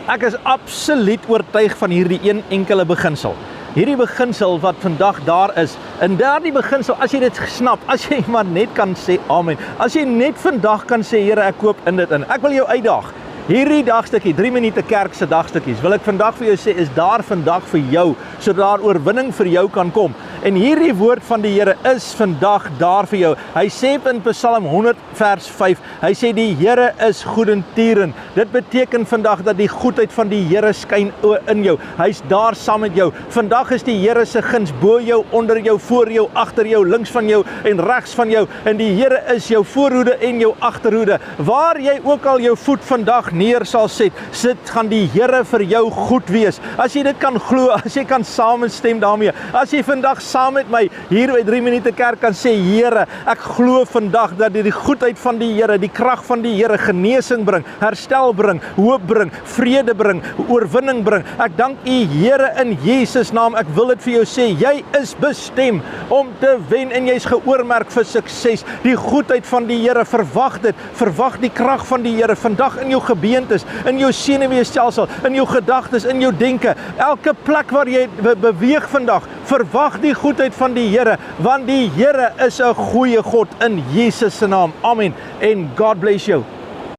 Ek is absoluut oortuig van hierdie een enkele beginsel. Hierdie beginsel wat vandag daar is, en daardie beginsel, as jy dit snap, as jy maar net kan sê amen, as jy net vandag kan sê, Here, ek koop in dit in. Ek wil jou uitdaag. Hierdie dagstukkie, 3 minute kerk se dagstukkies, wil ek vandag vir jou sê, is daar vandag vir jou, sodat daar oorwinning vir jou kan kom. En hierdie woord van die Here is vandag daar vir jou. Hy sê in Psalm 100 vers 5, hy sê die Here is goedertierend. Dit beteken vandag dat die goedheid van die Here skyn in jou. Hy's daar saam met jou. Vandag is die Here se guns bo jou, onder jou, voor jou, agter jou, links van jou en regs van jou. En die Here is jou voorhoede en jou agterhoede. Waar jy ook al jou voet vandag neer sal sit, gaan die Here vir jou goed wees. As jy dit kan glo, as jy kan samenstem daarmee, as jy vandag saam met my hier by 3 minute kerk kan sê, Here, ek glo vandag dat die goedheid van die Here, die krag van die Here genesing bring, herstel bring, hoop bring, vrede bring, oorwinning bring. Ek dank U, Here, in Jesus naam. Ek wil dit vir jou sê, jy is bestem om te wen en jy's geoormerk vir sukses. Die goedheid van die Here, verwag dit. Verwag die krag van die Here vandag in jou gebeentes, in jou senuweestelsel, in jou gedagtes, in jou denke. Elke plek waar jy beweeg vandag, verwag die goedheid van die Here, want die Here is 'n goeie God in Jesus se naam. Amen. En God bless you.